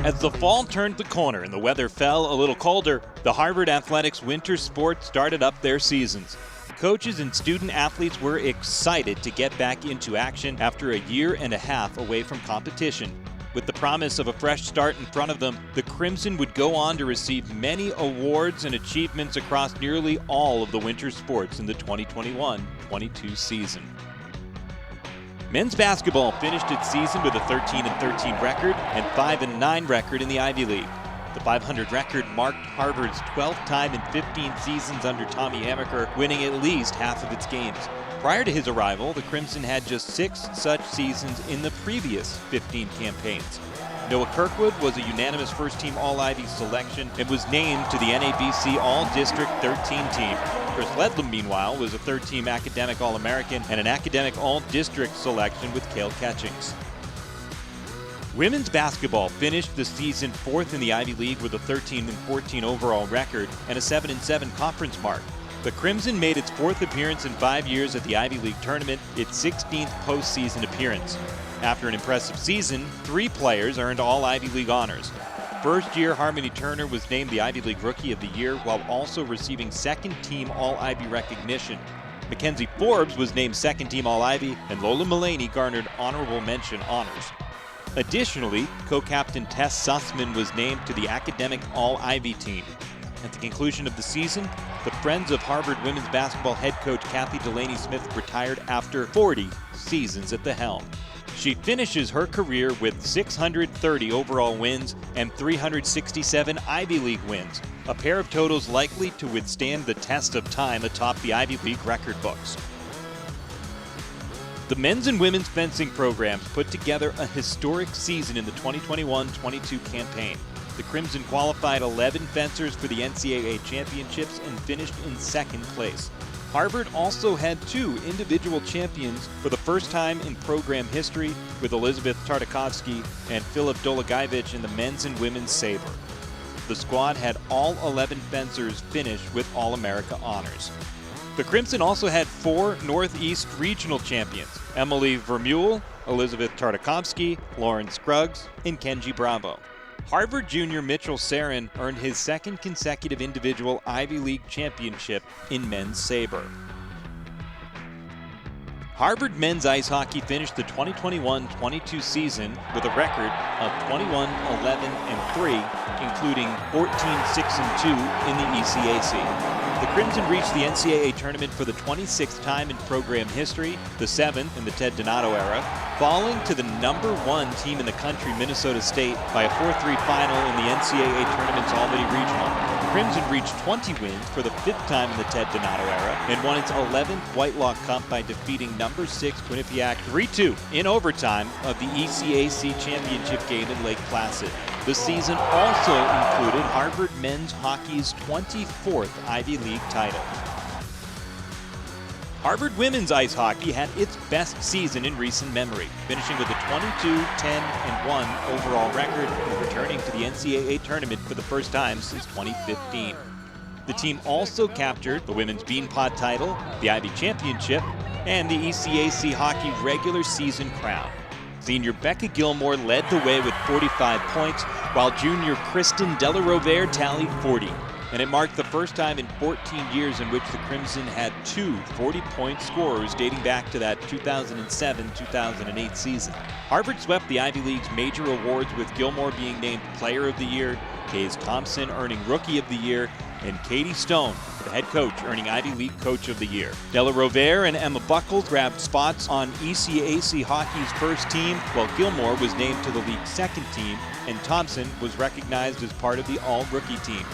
As the fall turned the corner and the weather fell a little colder, the Harvard Athletics winter sports started up their seasons. Coaches and student athletes were excited to get back into action after a year and a half away from competition. With the promise of a fresh start in front of them, the Crimson would go on to receive many awards and achievements across nearly all of the winter sports in the 2021-22 season. Men's basketball finished its season with a 13-13 record and 5-9 record in the Ivy League. The 500 record marked Harvard's 12th time in 15 seasons under Tommy Amaker, winning at least half of its games. Prior to his arrival, the Crimson had just 6 such seasons in the previous 15 campaigns. Noah Kirkwood was a unanimous first-team All-Ivy selection and was named to the NABC All-District 13 team. Chris Ledlam, meanwhile, was a third-team Academic All-American and an Academic All-District selection with Cale Catchings. Women's basketball finished the season 4th in the Ivy League with a 13-14 overall record and a 7-7 conference mark. The Crimson made its 4th appearance in 5 years at the Ivy League tournament, its 16th postseason appearance. After an impressive season, 3 players earned all Ivy League honors. First-year Harmony Turner was named the Ivy League Rookie of the Year while also receiving second-team All-Ivy recognition. Mackenzie Forbes was named second-team All-Ivy, and Lola Mullaney garnered honorable mention honors. Additionally, co-captain Tess Sussman was named to the Academic All-Ivy team. At the conclusion of the season, the Friends of Harvard women's basketball head coach Kathy Delaney-Smith retired after 40 seasons at the helm. She finishes her career with 630 overall wins and 367 Ivy League wins, a pair of totals likely to withstand the test of time atop the Ivy League record books. The men's and women's fencing programs put together a historic season in the 2021-22 campaign. The Crimson qualified 11 fencers for the NCAA championships and finished in second place. Harvard also had 2 individual champions for the first time in program history, with Elizabeth Tartakovsky and Filip Dolagajevich in the men's and women's saber. The squad had all 11 fencers finish with All-America honors. The Crimson also had 4 Northeast regional champions: Emily Vermeulen, Elizabeth Tartakovsky, Lauren Scruggs, and Kenji Bravo. Harvard junior Mitchell Sarin earned his 2nd consecutive individual Ivy League championship in men's saber. Harvard men's ice hockey finished the 2021-22 season with a record of 21-11-3, including 14-6-2 in the ECAC. The Crimson reached the NCAA tournament for the 26th time in program history, the 7th in the Ted Donato era, falling to the number 1 team in the country, Minnesota State, by a 4-3 final in the NCAA tournament's Albany Regional. The Crimson reached 20 wins for the 5th time in the Ted Donato era and won its 11th Whitelock Cup by defeating number 6 Quinnipiac 3-2 in overtime of the ECAC championship game in Lake Placid. The season also included Harvard men's hockey's 24th Ivy League title. Harvard women's ice hockey had its best season in recent memory, finishing with a 22-10-1 overall record and returning to the NCAA tournament for the first time since 2015. The team also captured the women's Beanpot title, the Ivy Championship, and the ECAC hockey regular season crown. Senior Becca Gilmore led the way with 45 points, while junior Kristen Delarovere tallied 40. And it marked the first time in 14 years in which the Crimson had 2 40-point scorers dating back to that 2007-2008 season. Harvard swept the Ivy League's major awards, with Gilmore being named Player of the Year, Kays Thompson earning Rookie of the Year, and Katie Stone, the head coach, earning Ivy League Coach of the Year. Delarovere and Emma Buckles grabbed spots on ECAC hockey's first team, while Gilmore was named to the league's second team, and Thompson was recognized as part of the All-Rookie team.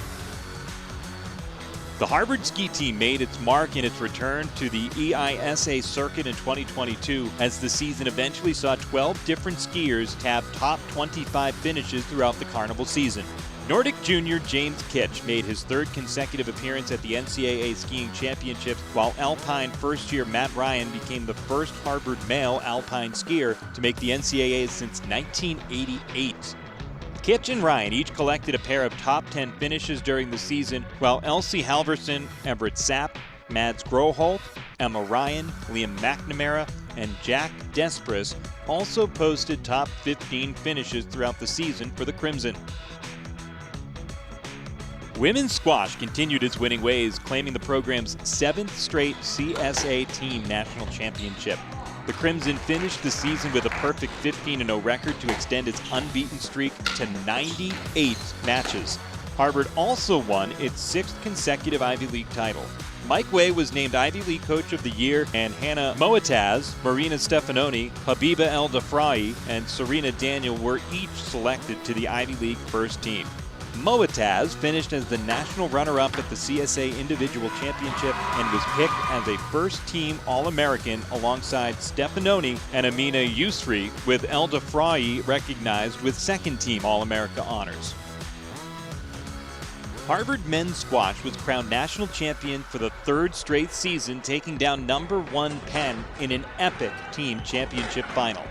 The Harvard ski team made its mark in its return to the EISA circuit in 2022, as the season eventually saw 12 different skiers tab top 25 finishes throughout the carnival season. Nordic junior James Kitch made his 3rd consecutive appearance at the NCAA skiing championships, while Alpine first-year Matt Ryan became the first Harvard male alpine skier to make the NCAAs since 1988. Kitch and Ryan each collected a pair of top 10 finishes during the season, while Elsie Halverson, Everett Sapp, Mads Groholt, Emma Ryan, Liam McNamara, and Jack Despres also posted top 15 finishes throughout the season for the Crimson. Women's squash continued its winning ways, claiming the program's 7th straight CSA Team National Championship. The Crimson finished the season with a perfect 15-0 record to extend its unbeaten streak to 98 matches. Harvard also won its 6th consecutive Ivy League title. Mike Way was named Ivy League Coach of the Year, and Hannah Moataz, Marina Stefanoni, Habiba El Dafrahi, and Serena Daniel were each selected to the Ivy League first team. Moataz finished as the national runner-up at the CSA Individual Championship and was picked as a first-team All-American alongside Stefanoni and Amina Yusri, with El Dafrahi recognized with second-team All-America honors. Harvard men's squash was crowned national champion for the 3rd straight season, taking down #1 Penn in an epic team championship final.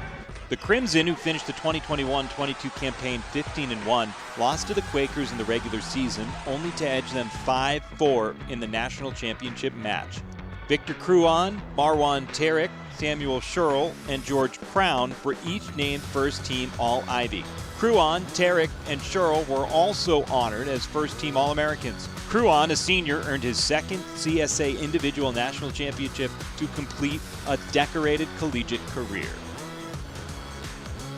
The Crimson, who finished the 2021-22 campaign 15-1, lost to the Quakers in the regular season, only to edge them 5-4 in the national championship match. Victor Crouan, Marwan Tarek, Samuel Sherrill, and George Crown were each named first-team All-Ivy. Crouan, Tarek, and Sherrill were also honored as first-team All-Americans. Crouan, a senior, earned his 2nd CSA Individual National Championship to complete a decorated collegiate career.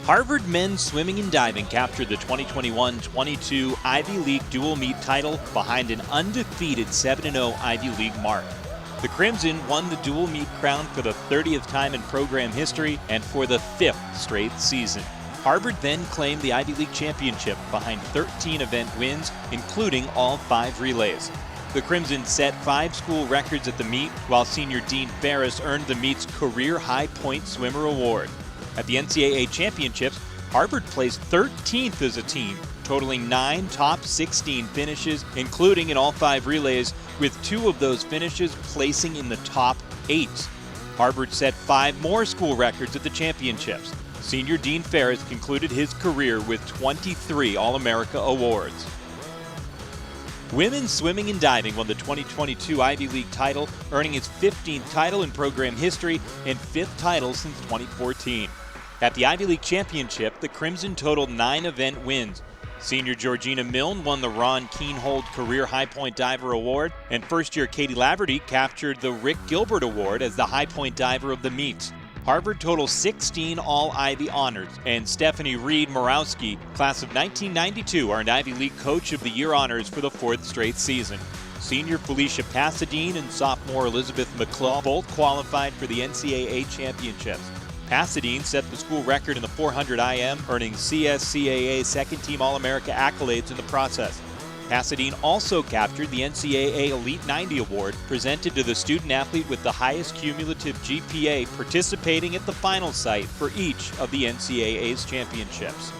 Harvard men's swimming and diving captured the 2021-22 Ivy League dual meet title behind an undefeated 7-0 Ivy League mark. The Crimson won the dual meet crown for the 30th time in program history and for the 5th straight season. Harvard then claimed the Ivy League championship behind 13 event wins, including all 5 relays. The Crimson set 5 school records at the meet, while senior Dean Ferris earned the meet's career high point swimmer award. At the NCAA championships, Harvard placed 13th as a team, totaling 9 top 16 finishes, including in all 5 relays, with 2 of those finishes placing in the top 8. Harvard set 5 more school records at the championships. Senior Dean Ferris concluded his career with 23 All-America awards. Women's swimming and diving won the 2022 Ivy League title, earning its 15th title in program history and 5th title since 2014. At the Ivy League championship, the Crimson totaled 9 event wins. Senior Georgina Milne won the Ron Keenhold Career High Point Diver Award, and first-year Katie Laverty captured the Rick Gilbert Award as the High Point Diver of the meet. Harvard totals 16 All-Ivy honors, and Stephanie Reed-Morawski, class of 1992, earned Ivy League Coach of the Year honors for the 4th straight season. Senior Felicia Pasadine and sophomore Elizabeth McClaw both qualified for the NCAA championships. Pasadine set the school record in the 400 IM, earning CSCAA second-team All-America accolades in the process. Pasadine also captured the NCAA Elite 90 Award, presented to the student athlete with the highest cumulative GPA participating at the final site for each of the NCAA's championships.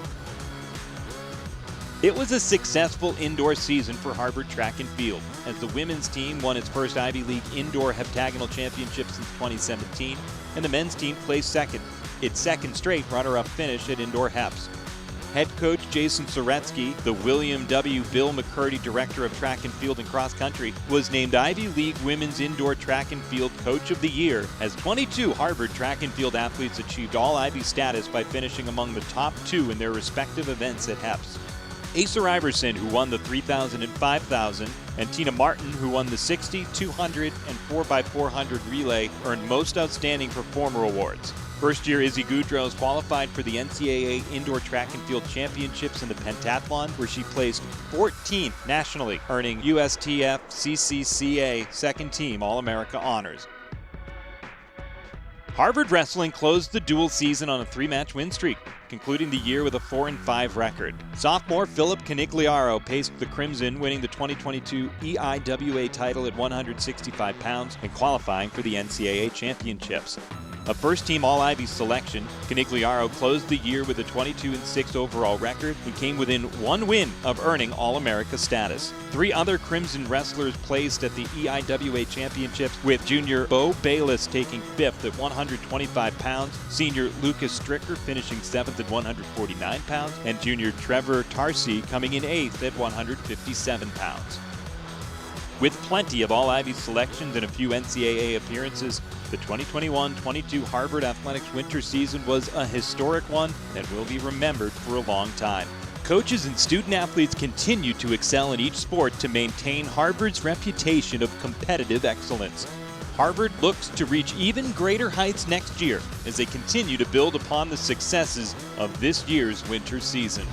It was a successful indoor season for Harvard track and field, as the women's team won its first Ivy League indoor heptagonal championship since 2017, and the men's team placed second, its 2nd straight runner-up finish at indoor heps. Head coach Jason Soretsky, the William W. Bill McCurdy Director of Track and Field and Cross Country, was named Ivy League Women's Indoor Track and Field Coach of the Year, as 22 Harvard track and field athletes achieved All-Ivy status by finishing among the top 2 in their respective events at heps. Asa Iverson, who won the 3,000 and 5,000, and Tina Martin, who won the 60, 200, and 4x400 relay, earned Most Outstanding Performer awards. First-year Izzy Goudreau qualified for the NCAA Indoor Track and Field Championships in the pentathlon, where she placed 14th nationally, earning USTF CCCA second-team All-America honors. Harvard Wrestling closed the dual season on a 3-match win streak, concluding the year with a 4-5 record. Sophomore Philip Canigliaro paced the Crimson, winning the 2022 EIWA title at 165 pounds and qualifying for the NCAA championships. A first-team All-Ivy selection, Canigliaro closed the year with a 22-6 overall record and came within 1 win of earning All-America status. 3 other Crimson wrestlers placed at the EIWA championships, with junior Bo Bayless taking 5th at 125 pounds, senior Lucas Stricker finishing 7th at 149 pounds, and junior Trevor Tarsi coming in 8th at 157 pounds. With plenty of All-Ivy selections and a few NCAA appearances, the 2021-22 Harvard Athletics winter season was a historic one that will be remembered for a long time. Coaches and student athletes continue to excel in each sport to maintain Harvard's reputation of competitive excellence. Harvard looks to reach even greater heights next year as they continue to build upon the successes of this year's winter season.